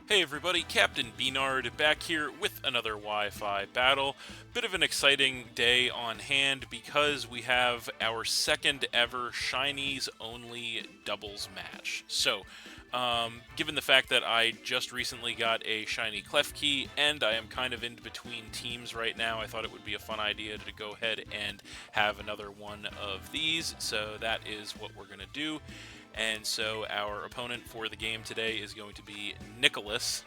Hey everybody, Captain B-Nard back here with another Wi-Fi battle. Bit of an exciting day on hand because we have our second ever Shinies only doubles match. So, given the fact that I just recently got a Shiny Klefki and I am kind of in between teams right now, I thought it would be a fun idea to go ahead and have another one of these. So that is what we're going to do. And so our opponent for the game today is going to be Nicolas.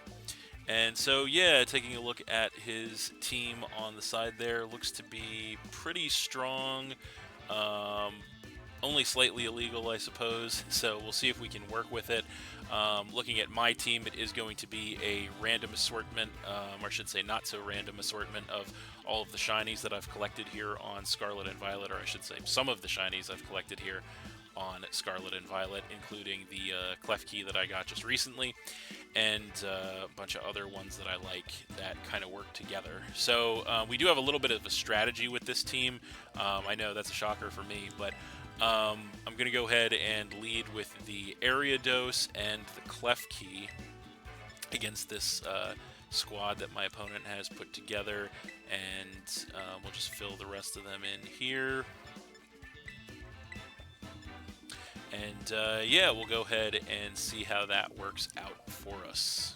And so, yeah, taking a look at his team on the side there, looks to be pretty strong. Only slightly illegal, I suppose. So we'll see if we can work with it. Looking at my team, it is going to be a random assortment, or I should say not so random assortment of all of the shinies that I've collected here on Scarlet and Violet, or I should say some of the shinies I've collected here on Scarlet and Violet, including the Klefki that I got just recently, and a bunch of other ones that I like that kind of work together. So we do have a little bit of a strategy with this team. I know that's a shocker for me, but I'm going to go ahead and lead with the Ariados and the Klefki against this squad that my opponent has put together, and we'll just fill the rest of them in here. And yeah, we'll go ahead and see how that works out for us.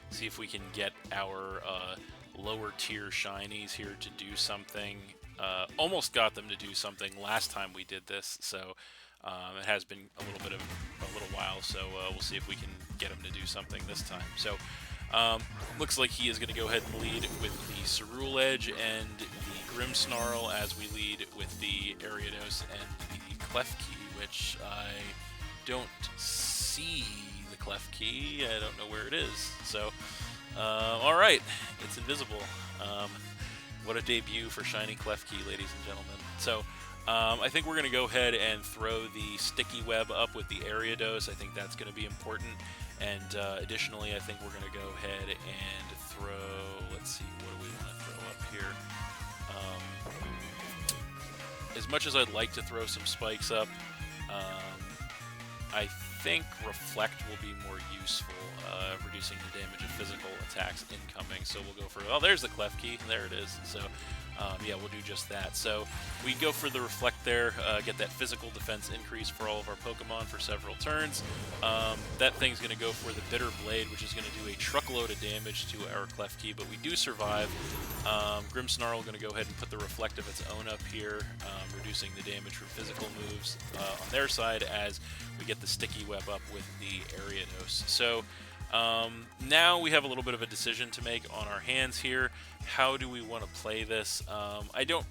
See if we can get our lower tier shinies here to do something. Almost got them to do something last time we did this, so it has been a little while. So we'll see if we can get them to do something this time. So looks like he is going to go ahead and lead with the Cerule Edge and the Grimmsnarl, as we lead with the Ariados and the Klefki, which I don't see the Klefki. I don't know where it is. So, alright, it's invisible. What a debut for Shiny Klefki, ladies and gentlemen. So, I think we're going to go ahead and throw the Sticky Web up with the Ariados. I think that's going to be important. And additionally, I think we're going to go ahead and throw, let's see, what do we want to throw up here? As much as I'd like to throw some spikes up, I think Reflect will be more useful, reducing the damage of physical attacks incoming. So we'll go for, oh, there's the Klefki, there it is. So yeah, we'll do just that. So we go for the Reflect there, get that physical defense increase for all of our Pokemon for several turns. That thing's going to go for the Bitter Blade, which is going to do a truckload of damage to our Klefki, but we do survive. Grimmsnarl going to go ahead and put the Reflect of its own up here, reducing the damage from physical moves on their side, as we get the Sticky Web up with the Ariados. So now we have a little bit of a decision to make on our hands here. How do we want to play this? I don't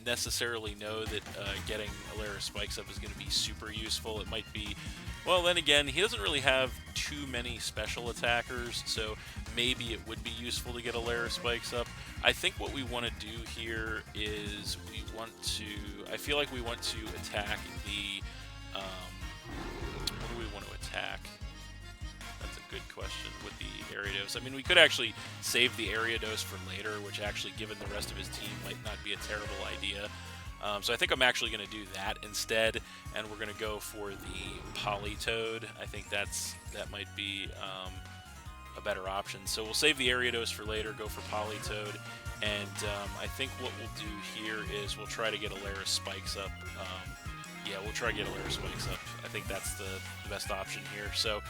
necessarily know that getting Alaris Spikes up is going to be super useful. It might be, well, then again, he doesn't really have too many special attackers, so maybe it would be useful to get Alaris Spikes up. I think what we want to do here is I feel like we want to attack the, what do we want to attack? That's a good question with the Ariados. I mean, we could actually save the Ariados for later, which actually, given the rest of his team, might not be a terrible idea. So I think I'm actually going to do that instead, and we're going to go for the Politoed. I think that might be a better option. So we'll save the Ariados for later, go for Politoed, and I think what we'll do here is we'll try to get Alaris Spikes up. Yeah, we'll try to get Alaris Spikes up. I think that's the best option here. So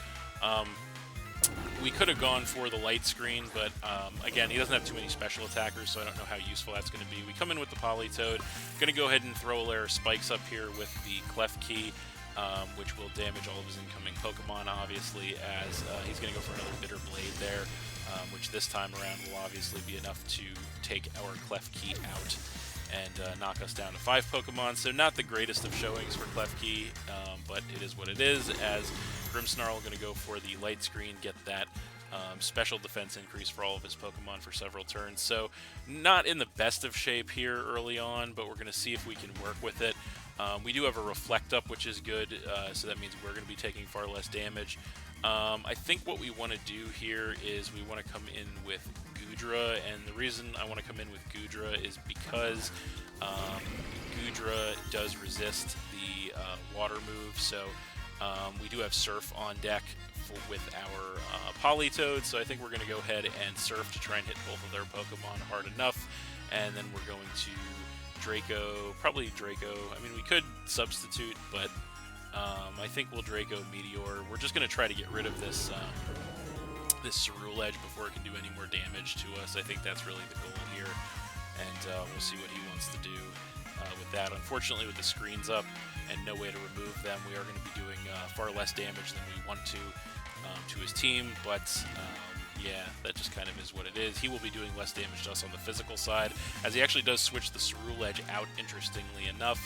we could have gone for the Light Screen, but again, he doesn't have too many special attackers, so I don't know how useful that's going to be. We come in with the Politoed. Going to go ahead and throw Alaris Spikes up here with the Klefki, which will damage all of his incoming Pokemon, obviously, as he's going to go for another Bitter Blade there, which this time around will obviously be enough to take our Klefki out and knock us down to 5 Pokemon. So not the greatest of showings for Klefki, but it is what it is, as Grimmsnarl going to go for the Light Screen, get that special defense increase for all of his Pokemon for several turns. So not in the best of shape here early on, but we're going to see if we can work with it. We do have a Reflect up, which is good, so that means we're going to be taking far less damage. I think what we want to do here is we want to come in with Goodra, and the reason I want to come in with Goodra is because Goodra does resist the water move, so We do have Surf on deck with our Politoed, so I think we're going to go ahead and Surf to try and hit both of their Pokemon hard enough, and then we're going to Draco, probably Draco. I mean, we could substitute, but I think we'll Draco Meteor. We're just going to try to get rid of this this Ceruledge before it can do any more damage to us. I think that's really the goal here, and we'll see what he wants to do with that. Unfortunately, with the screens up and no way to remove them, we are going to be doing far less damage than we want to his team, but yeah, that just kind of is what it is. He will be doing less damage to us on the physical side, as he actually does switch the Ceruledge out, interestingly enough,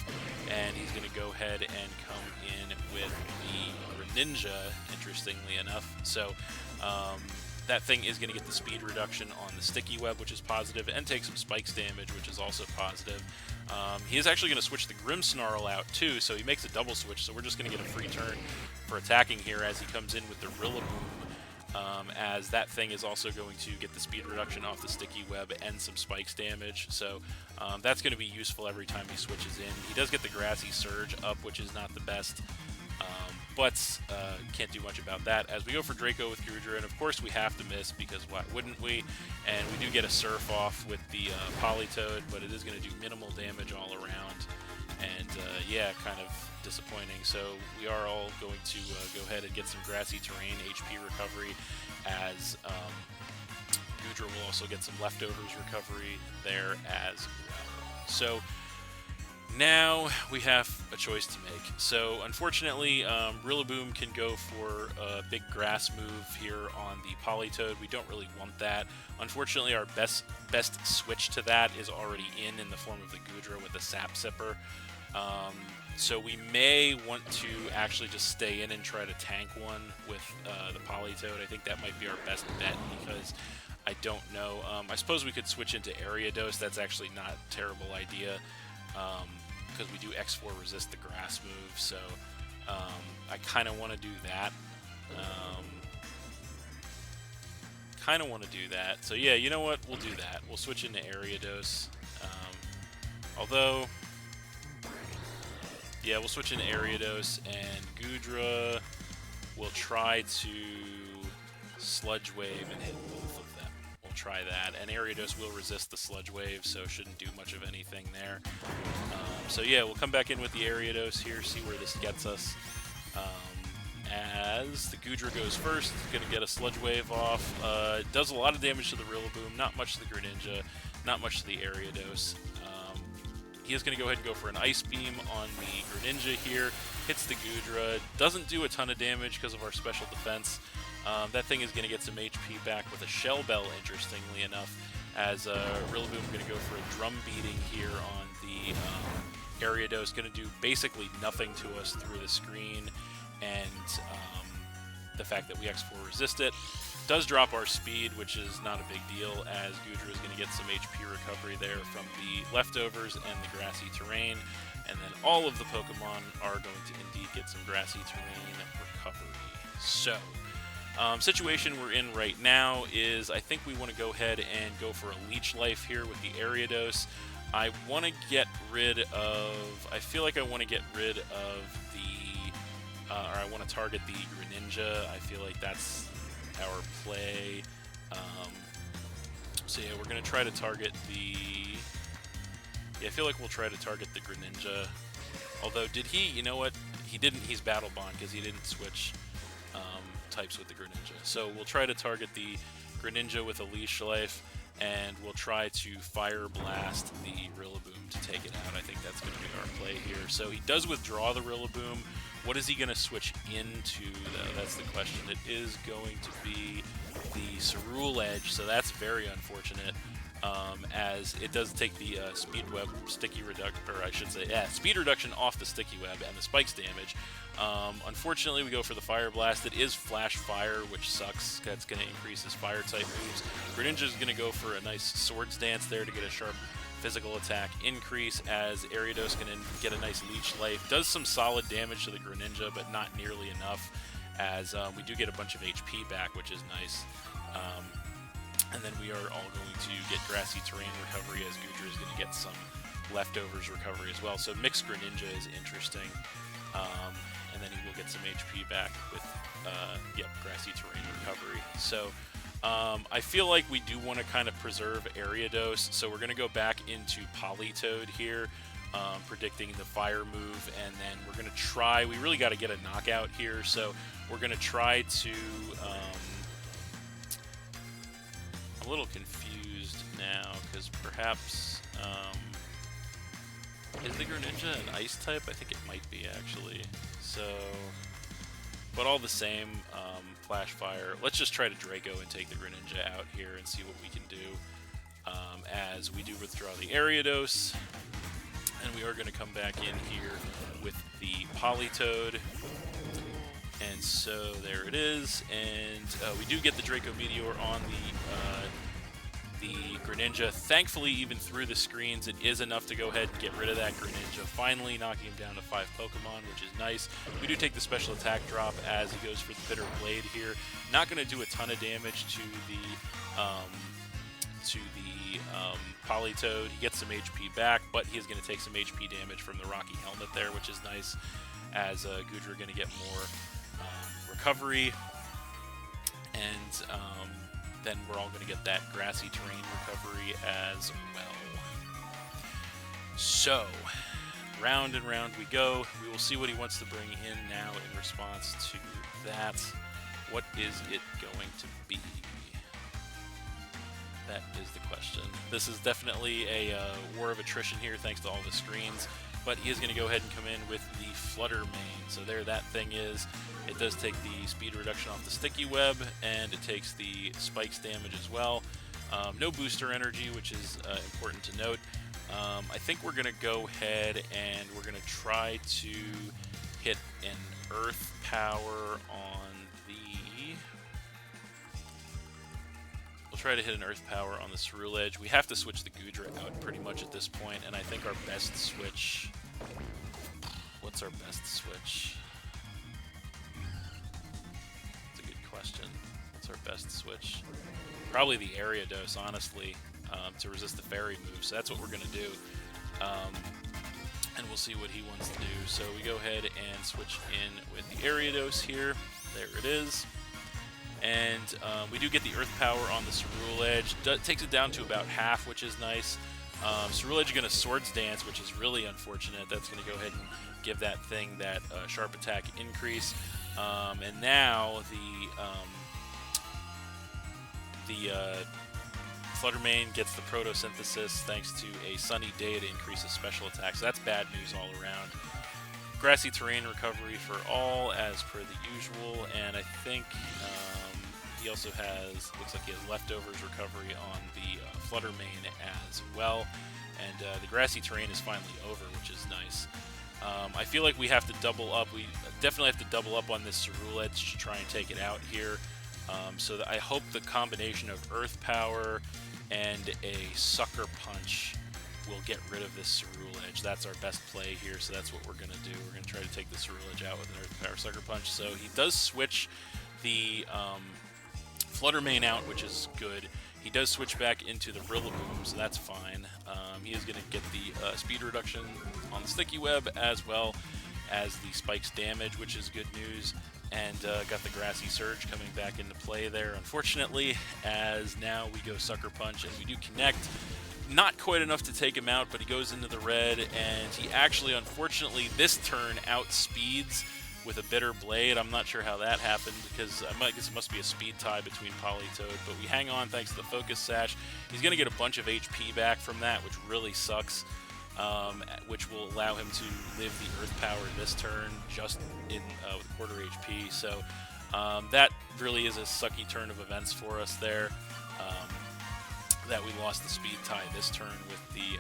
and he's going to go ahead and come in with the Greninja, interestingly enough. So that thing is going to get the speed reduction on the Sticky Web, which is positive, and take some Spikes damage, which is also positive. He is actually going to switch the Grimmsnarl out too, so he makes a double switch, so we're just going to get a free turn for attacking here as he comes in with the Rillaboom, as that thing is also going to get the speed reduction off the Sticky Web and some Spikes damage, so that's going to be useful every time he switches in. He does get the Grassy Surge up, which is not the best, but can't do much about that. As we go for Draco with Goodra, and of course we have to miss, because why wouldn't we? And we do get a Surf off with the Politoed, but it is going to do minimal damage all around, and yeah, kind of disappointing. So we are all going to go ahead and get some Grassy Terrain HP recovery, as Goodra will also get some Leftovers recovery there as well. So now we have a choice to make. So unfortunately, Rillaboom can go for a big grass move here on the Politoed. We don't really want that. Unfortunately, our best switch to that is already in the form of the Goodra with the Sap Sipper. So we may want to actually just stay in and try to tank one with the Politoed. I think that might be our best bet, because I don't know. I suppose we could switch into Ariados. That's actually not a terrible idea, because we do X4 resist the grass move, so I kind of want to do that. So yeah, you know what? We'll do that. We'll switch into Ariados. Although, yeah, we'll switch into Ariados, and Goodra will try to Sludge Wave and hit both of them. We'll try that, and Ariados will resist the Sludge Wave, so shouldn't do much of anything there. So yeah, we'll come back in with the Ariados here, see where this gets us. As the Goodra goes first, it's going to get a Sludge Wave off. It does a lot of damage to the Rillaboom, not much to the Greninja, not much to the Ariados. He is going to go ahead and go for an Ice Beam on the Greninja here. Hits the Goodra. Doesn't do a ton of damage because of our special defense. That thing is going to get some HP back with a Shell Bell, interestingly enough, as Rillaboom is going to go for a Drum Beating here on the Ariados. Going to do basically nothing to us through the screen, and the fact that we X4 resist it does drop our speed, which is not a big deal, as Goodra is going to get some HP recovery there from the Leftovers and the Grassy Terrain, and then all of the Pokemon are going to indeed get some Grassy Terrain recovery. So, situation we're in right now is I think we want to go ahead and go for a Leech Life here with the Ariados. I want to get rid of, I feel like I want to get rid of the, or I want to target the Greninja. I feel like that's our play. So yeah, we're going to try to target the, yeah, I feel like we'll try to target the Greninja. Although, did he, you know what, he didn't, he's Battle Bond because he didn't switch types with the Greninja. So we'll try to target the Greninja with a Leash Life, and we'll try to Fire Blast the Rillaboom to take it out. I think that's going to be our play here. So he does withdraw the Rillaboom. What is he going to switch into, though? That's the question. It is going to be the Ceruledge, so that's very unfortunate, as it does take the Speed Web Sticky Reduction, or I should say, yeah, Speed Reduction off the Sticky Web and the Spikes damage. Unfortunately, we go for the Fire Blast. It is Flash Fire, which sucks. That's going to increase his Fire-type moves. Greninja is going to go for a nice Swords Dance there to get a sharp physical attack increase, as Ariados can get a nice Leech Life. Does some solid damage to the Greninja, but not nearly enough, as we do get a bunch of HP back, which is nice. And then we are all going to get Grassy Terrain recovery, as Goodra is going to get some Leftovers recovery as well. So mixed Greninja is interesting. and then he will get some HP back with, yep, Grassy Terrain Recovery. So I feel like we do want to kind of preserve Ariados, so we're going to go back into Politoed here, predicting the fire move, and then we're going to try, we really got to get a knockout here, so we're going to try to, I'm a little confused now, because perhaps, is the Greninja an Ice type? I think it might be, actually. So, but all the same, Flash Fire. Let's just try to Draco and take the Greninja out here and see what we can do, as we do withdraw the Ariados. And we are going to come back in here with the Politoed. And so there it is. And we do get the Draco Meteor on the Greninja. Thankfully, even through the screens, it is enough to go ahead and get rid of that Greninja, finally knocking him down to 5 Pokemon, which is nice. We do take the special attack drop as he goes for the Bitter Blade here. Not going to do a ton of damage to the Politoed. He gets some HP back, but he is going to take some HP damage from the Rocky Helmet there, which is nice, as Goodra going to get more recovery. And then we're all going to get that Grassy Terrain recovery as well. So, round and round we go. We will see what he wants to bring in now in response to that. What is it going to be? That is the question. This is definitely a war of attrition here, thanks to all the screens. But he is going to go ahead and come in with the Flutter Mane. So there that thing is. It does take the speed reduction off the Sticky Web, and it takes the Spikes damage as well. No booster energy, which is important to note. I think we're going to go ahead and we're going to try to hit an Earth Power on the... We'll try to hit an Earth Power on the Ceruledge. We have to switch the Goodra out pretty much at this point, and I think our best switch... What's our best switch? That's a good question. What's our best switch? Probably the Ariados, honestly, to resist the Fairy move, so that's what we're going to do. And we'll see what he wants to do. So we go ahead and switch in with the Ariados here. There it is. And we do get the Earth Power on the Ceruledge. Takes it down to about half, which is nice. Ceruledge is going to Swords Dance, which is really unfortunate. That's going to go ahead and give that thing that sharp attack increase. And now the Flutter Mane gets the Photosynthesis thanks to a Sunny Day to increase his special attack. So that's bad news all around. Grassy Terrain recovery for all, as per the usual, and I think he also has, looks like he has leftovers recovery on the Flutter Mane as well, and the Grassy Terrain is finally over, which is nice. I feel like we have to double up. We definitely have to double up on this Ceruledge to try and take it out here. So that I hope the combination of Earth Power and a Sucker Punch will get rid of this Ceruledge. That's our best play here, so that's what we're going to do. We're going to try to take the Ceruledge out with an Earth Power Sucker Punch. So he does switch the Flutter Mane out, which is good. He does switch back into the Rillaboom, so that's fine. He is going to get the speed reduction on the Sticky Web, as well as the Spikes damage, which is good news. And got the Grassy Surge coming back into play there, unfortunately, as now we go Sucker Punch, and we do connect. Not quite enough to take him out, but he goes into the red, and he actually, unfortunately, this turn outspeeds with a Bitter Blade. I'm not sure how that happened, because I guess it must be a speed tie between Politoed, but we hang on thanks to the Focus Sash. He's going to get a bunch of HP back from that, which really sucks, which will allow him to live the Earth Power this turn just in with quarter HP. So that really is a sucky turn of events for us there. That we lost the speed tie this turn with the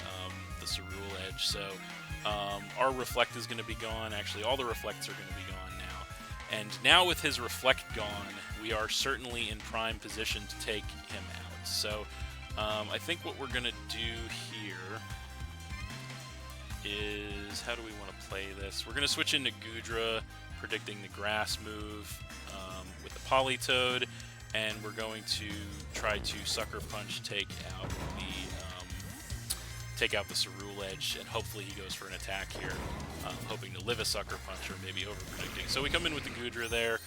Ceruledge. So our Reflect is going to be gone. Actually, all the Reflects are going to be gone now. And now with his Reflect gone, we are certainly in prime position to take him out. So I think what we're going to do here is, how do we want to play this? We're going to switch into Goodra, predicting the Grass move with the Politoed. And we're going to try to Sucker Punch take out take out the Cerule Edge, and hopefully he goes for an attack here, hoping to live a Sucker Punch or maybe over-predicting. So we come in with the Goodra there.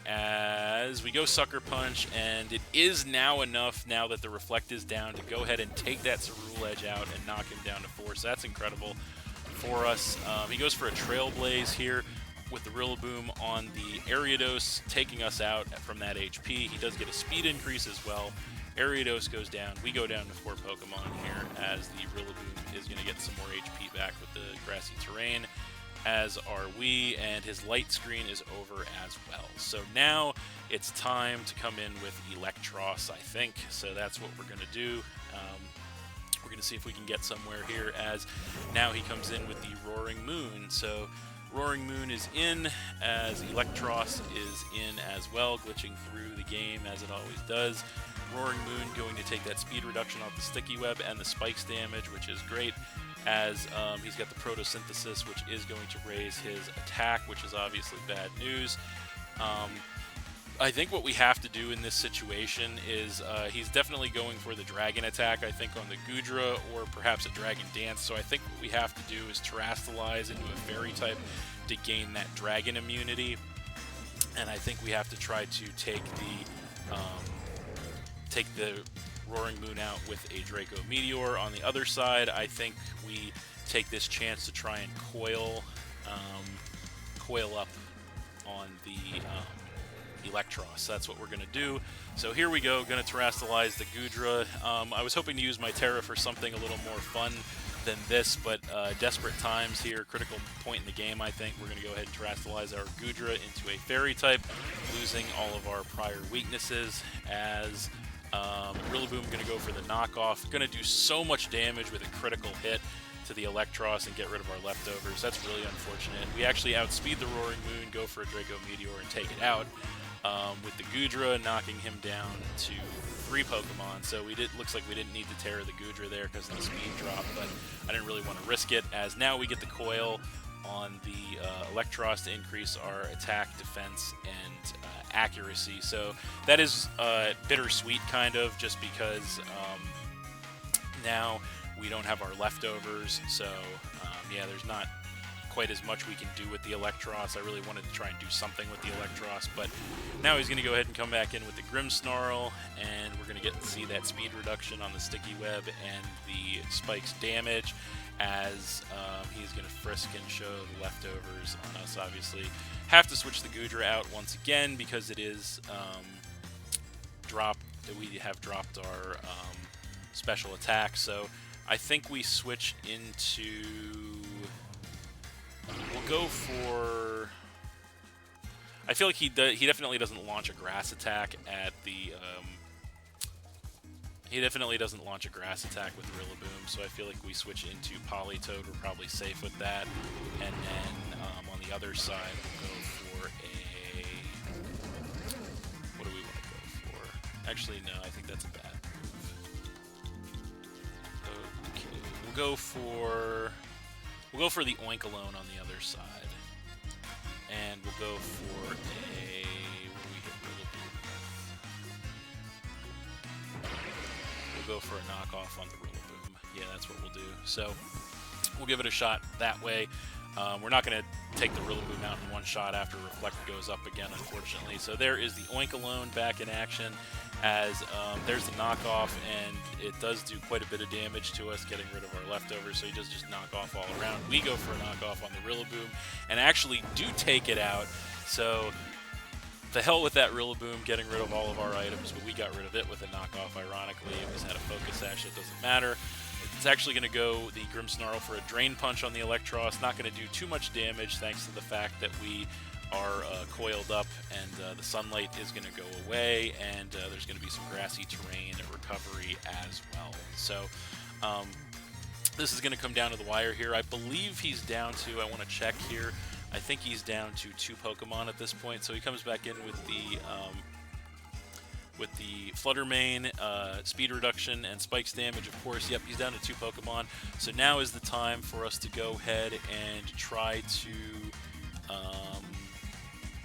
As we go Sucker Punch, and it is now enough, now that the Reflect is down, to go ahead and take that Cerule Edge out and knock him down to 4, so that's incredible for us. He goes for a Trailblaze here with the Rillaboom on the Ariados, taking us out from that HP. He does get a speed increase as well. Ariados goes down. We go down to 4 Pokemon here, as the Rillaboom is going to get some more HP back with the grassy terrain, as are we, and his light screen is over as well. So now it's time to come in with Electros, I think. So that's what we're going to do. We're going to see if we can get somewhere here, as now he comes in with the Roaring Moon. So Roaring Moon is in, as Electros is in as well, glitching through the game as it always does. Roaring Moon going to take that speed reduction off the Sticky Web and the Spikes damage, which is great, as he's got the Photosynthesis, which is going to raise his attack, which is obviously bad news. I think what we have to do in this situation is he's definitely going for the Dragon attack, I think, on the Goodra, or perhaps a Dragon Dance. So I think what we have to do is Terrastalize into a Fairy type to gain that Dragon immunity. And I think we have to try to take the Roaring Moon out with a Draco Meteor. On the other side, I think we take this chance to try and coil up on the Electros. That's what we're going to do. So here we go, going to Terrastalize the Goodra. I was hoping to use my Terra for something a little more fun than this, but desperate times here, critical point in the game, I think. We're going to go ahead and Terrastalize our Goodra into a Fairy type, losing all of our prior weaknesses, as Rillaboom going to go for the knockoff. Going to do so much damage with a critical hit to the Electros and get rid of our leftovers. That's really unfortunate. We actually outspeed the Roaring Moon, go for a Draco Meteor, and take it out, with the Goodra knocking him down to 3 Pokemon. So looks like we didn't need to Terra the Goodra there because of the speed drop, but I didn't really want to risk it, as now we get the Coil on the Electros to increase our attack, defense, and accuracy. So that is bittersweet, kind of, just because now we don't have our leftovers. So yeah, there's not quite as much we can do with the Electros. I really wanted to try and do something with the Electros, but now he's going to go ahead and come back in with the Grimmsnarl, and we're going to get to see that speed reduction on the Sticky Web and the Spikes damage, as he's going to frisk and show the leftovers on us, obviously. Have to switch the Goodra out once again, because it is we have dropped our special attack. So I think we switch into... We'll go for... I feel like he definitely doesn't launch a Grass attack at the... He definitely doesn't launch a Grass attack with Rillaboom, so I feel like we switch into Politoed. We're probably safe with that. And then on the other side, we'll go for a... What do we want to go for? Actually, no, I think that's a bad move. Okay, we'll go for the Oinkalone on the other side. And we'll go for a... What do we hit Rillaboom with? We'll go for a knockoff on the Rillaboom. Yeah, that's what we'll do. So we'll give it a shot that way. We're not going to take the Rillaboom out in one shot after Reflect goes up again, unfortunately. So there is the Oinkalone back in action, as there's the knockoff, and it does do quite a bit of damage to us, getting rid of our leftovers, so he does just knock off all around. We go for a knockoff on the Rillaboom, and actually do take it out. So the hell with that Rillaboom getting rid of all of our items, but we got rid of it with a knockoff, ironically. It was had a Focus Sash, so it doesn't matter. It's actually going to go the Grimmsnarl for a Drain Punch on the Electros. Not going to do too much damage, thanks to the fact that we are coiled up, and the sunlight is going to go away, and there's going to be some grassy terrain recovery as well. So this is going to come down to the wire here. I believe he's down to, I want to check here, I think he's down to 2 Pokemon at this point, so he comes back in with the Flutter Mane, speed reduction, and Spikes damage, of course. Yep, he's down to 2 Pokemon. So now is the time for us to go ahead and try to...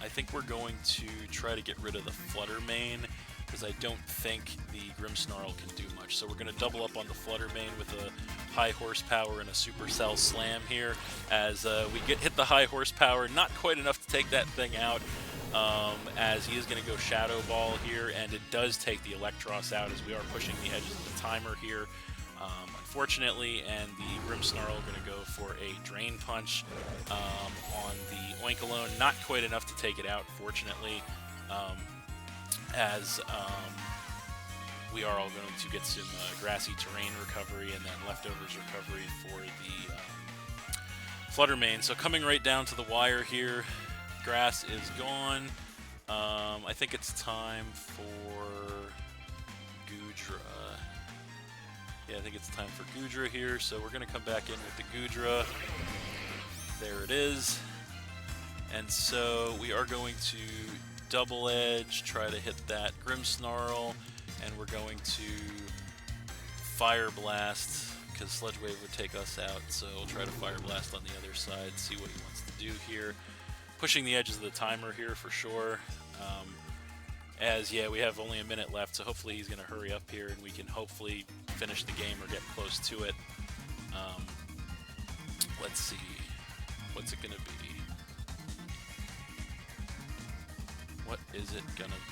I think we're going to try to get rid of the Flutter Mane because I don't think the Grimmsnarl can do much. So we're going to double up on the Flutter Mane with a high horsepower and a Supercell Slam here, as we hit the high horsepower, not quite enough to take that thing out, as he is going to go Shadow Ball here, and it does take the Electros out as we are pushing the edges of the timer here. Unfortunately, and the Grimmsnarl going to go for a Drain Punch on the Oinkologne. Not quite enough to take it out, fortunately, as we are all going to get some Grassy Terrain recovery and then Leftovers recovery for the Flutter Mane. So coming right down to the wire here, Grass is gone. I think it's time for Goodra. Yeah, I think it's time for Goodra here, so we're going to come back in with the Goodra. There it is. And so we are going to Double Edge, try to hit that Grimmsnarl, and we're going to Fire Blast, because Sludge Wave would take us out, so we'll try to Fire Blast on the other side, see what he wants to do here. Pushing the edges of the timer here for sure. As, yeah, we have only a minute left, so hopefully he's going to hurry up here and we can hopefully finish the game or get close to it. Let's see. What's it going to be? What is it going to be?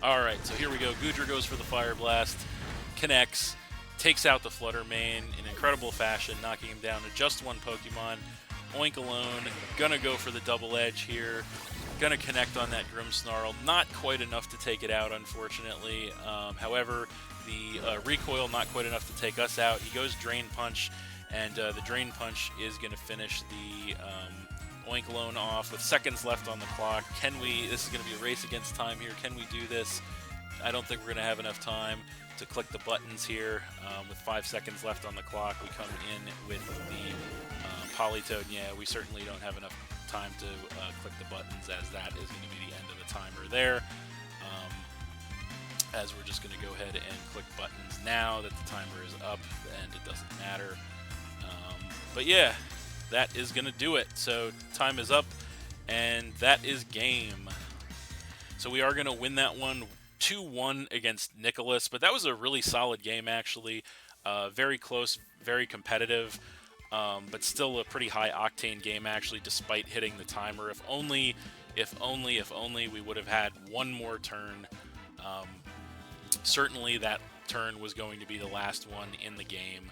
Alright, so here we go. Goodra goes for the Fire Blast, connects, takes out the Flutter Mane in incredible fashion, knocking him down to just one Pokemon. Oinkologne, gonna go for the Double Edge here, gonna connect on that Grimmsnarl, not quite enough to take it out, unfortunately. However, the recoil not quite enough to take us out. He goes Drain Punch, and the Drain Punch is gonna finish the Oinkologne off with seconds left on the clock. This is gonna be a race against time here, can we do this? I don't think we're gonna have enough time to click the buttons here. With 5 seconds left on the clock, we come in with the Politoed. Yeah, we certainly don't have enough time to click the buttons, as that is going to be the end of the timer there. As we're just going to go ahead and click buttons now that the timer is up, and it doesn't matter. But yeah, that is going to do it. So time is up, and that is game. So we are going to win that one 2-1 against Nicolas, but that was a really solid game, actually. Very close, very competitive. But still a pretty high octane game, actually, despite hitting the timer. If only we would have had one more turn. Certainly that turn was going to be the last one in the game.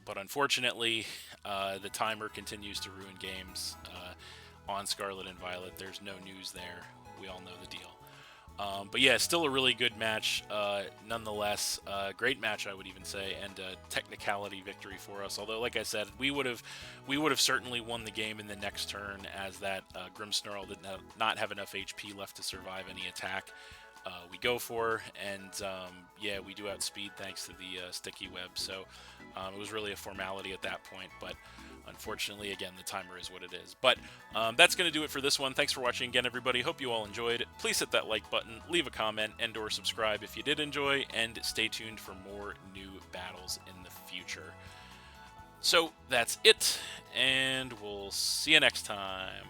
But unfortunately, the timer continues to ruin games on Scarlet and Violet. There's no news there. We all know the deal. But yeah, still a really good match, nonetheless. Great match, I would even say, and a technicality victory for us. Although, like I said, we would have certainly won the game in the next turn, as that Grimmsnarl did not have enough HP left to survive any attack we go for. And yeah, we do outspeed thanks to the sticky web. So it was really a formality at that point, but unfortunately, again, the timer is what it is. But that's going to do it for this one. Thanks for watching again, everybody. Hope you all enjoyed. Please hit that like button, leave a comment, and/or subscribe if you did enjoy, and stay tuned for more new battles in the future. So that's it, and we'll see you next time.